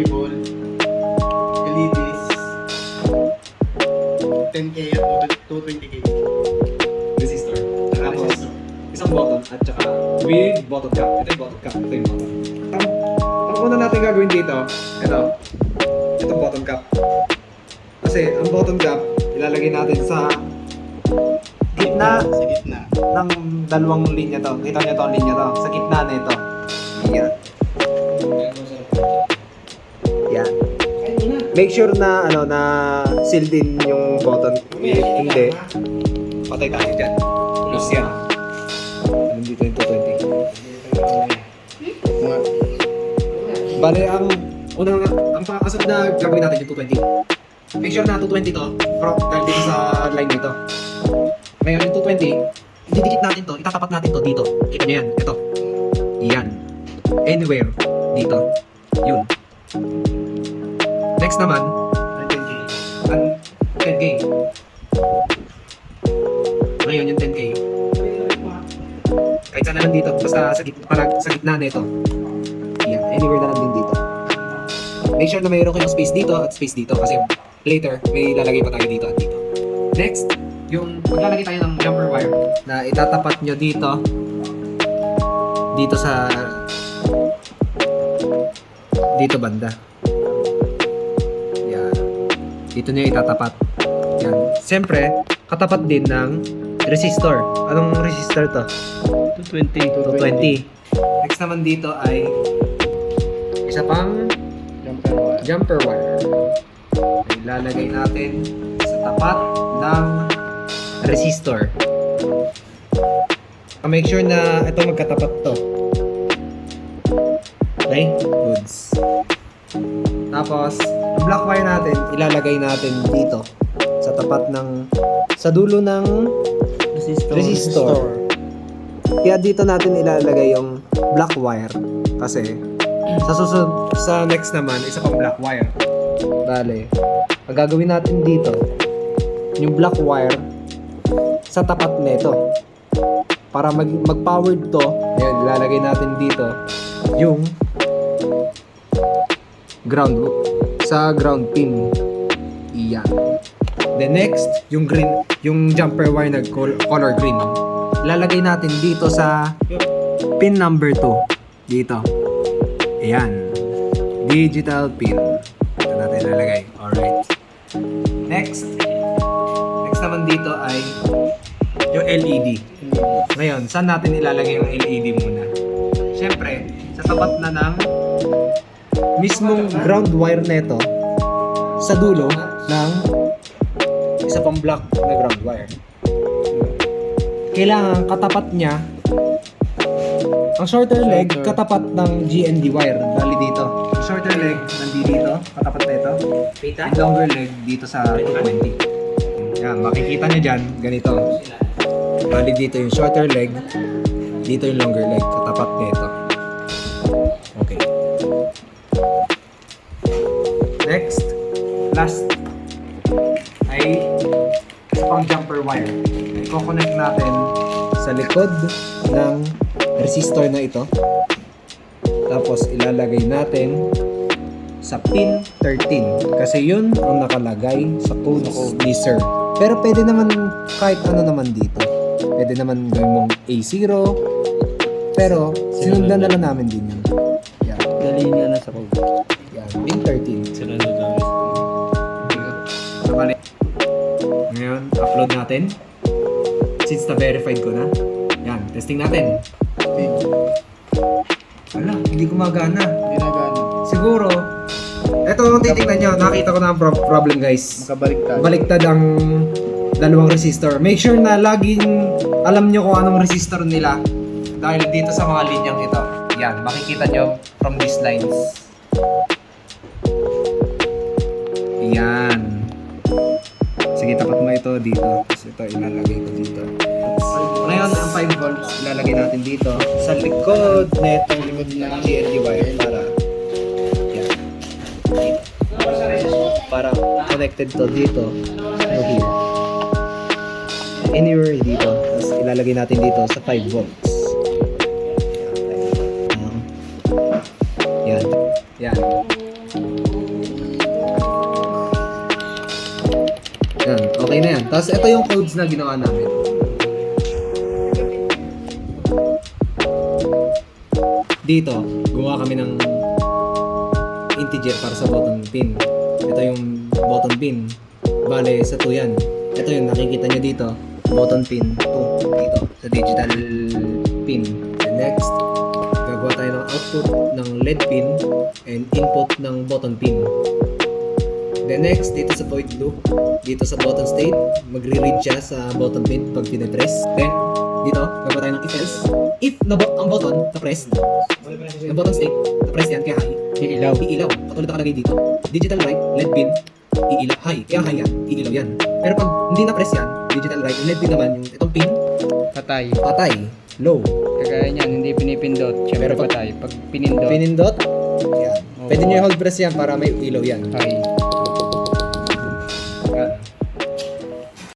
cable, LEDs, 10K at 220K. Resistor. Tapos, Resistor. isang button at saka with bottom cap. Ito yung bottom cap. Ito yung bottom. Ang una natin gagawin dito, itong bottom cap. Kasi ang bottom cap, ilalagay natin sa gitna Sa gitna. ng dalawang linya to. Kita niyo to ang linya to. Sa gitna na ito. Yan. Yan. Make sure na na sealed din yung button. Hindi. Patay tayo dyan. Plus yan. Nandito yung 220. Bale, ang kasunod na gagawin natin yung 220. Make sure na 220 to dahil dito sa line nito. Ngayon yung 220, didikit natin to, itatapat natin to dito. Kita nyo yan, ito. Yan. Anywhere. Dito. Yun. Next naman, 10K. ang 10K. Ngayon yung 10K. Kahit saan na lang dito, basta sa gitna na ito. Yan, anywhere na lang din dito. Make sure na mayroon kayong space dito at space dito kasi later may lalagay pa tayo dito at dito. Next, yung maglalagay tayo ng jumper wire na itatapat nyo dito sa dito banda. Yan. Dito nyo itatapat. Yan. Siyempre, katapat din ng resistor. Anong resistor to? 220. Next naman dito ay isa pang jumper wire. Ilalagay natin sa tapat ng resistor. Make sure na ito magkatapat to. Okay? Goods. Tapos, yung black wire natin, ilalagay natin dito sa tapat sa dulo ng resistor. Kaya dito natin ilalagay yung black wire kasi sa susunod, sa next naman, isa pang black wire. Bale, ang gagawin natin dito, yung black wire sa tapat nito. Para mag-powered to, ayan, ilalagay natin dito yung ground sa ground pin. Iyan. The next, yung green, yung jumper wire na color green. Ilalagay natin dito sa pin number 2. Dito. Ayan. Digital pin. Ito natin ilalagay. Alright. Next naman dito ay yung LED. Ngayon, saan natin ilalagay yung LED muna? Siyempre, sa tapat na ng mismong ground wire neto sa dulo ng isa pang black na ground wire. Kailangan katapat niya ang shorter leg katapat ng GND wire. Bali dito. Ang shorter leg nandito, katapat na ito. Yung longer leg dito sa 220. Yan, makikita niyo dyan, ganito. Bali dito yung shorter leg, dito yung longer leg, katapat nito. Okay. Next, last ay isa pang jumper wire. I-connect natin sa likod ng resistor na ito. Tapos ilalagay natin sa pin 13 kasi yun ang nakalagay sa codes ni sir. Pero pwede naman kahit ano naman dito. Pwede naman gawin mong A0. Pero sinundan na lang namin din yun. Yan. Dali nga na sa code. Yan. Pin 13. Sila na lang. So, bali. Ngayon, upload natin. Since na-verified ko na. Yan. Testing natin. Wala, hindi gumagana. Hindi na gano'n. Siguro, eto kung titignan nyo, nakita ko na ang problem guys. Makabaliktad. Baliktad ang dalawang resistor. Make sure na laging alam nyo kung anong resistor nila. Dahil dito sa mga linyang ito. Yan, makikita nyo from these lines. Yan. Sige, tapat mo ito dito. Tapos ito, ilalagay ko dito. Ngayon, ang 5 volts, ilalagay natin dito sa likod na itong likod ng GND wire para yan. Para connected to dito to here. Anywhere dito. Tapos ilalagay natin dito sa 5 volts. Yan. Yan. Tapos ito yung codes na ginawa namin. Dito, gumawa kami ng integer para sa button pin. Ito yung button pin. Bale, sa 2 yan. Ito yung nakikita nyo dito, button pin 2. Dito, sa digital pin. And next, gagawa tayo ng output ng LED pin and input ng button pin. Then next, dito sa void loop, dito sa button state, magre-read siya sa button pin pag pinapress. Then, dito, gagawa tayo ng if-else. If ang button na-press, ang button state, na-press yan, kaya high. Iilaw. Iilaw. Katulad nakalagay dito. Digital right, LED pin, iilaw. High. Kaya high yan, iilaw yan. Pero pag hindi na-press yan, digital right, yung LED pin naman, yung itong pin, Patay. patay, low. Kagaya niyan, hindi pinipindot. Siyempre Pero pag- patay. Pag pinindot, Pinindot, yan. Oo. Pwede nyo i-hold press yan para may ilaw yan. high.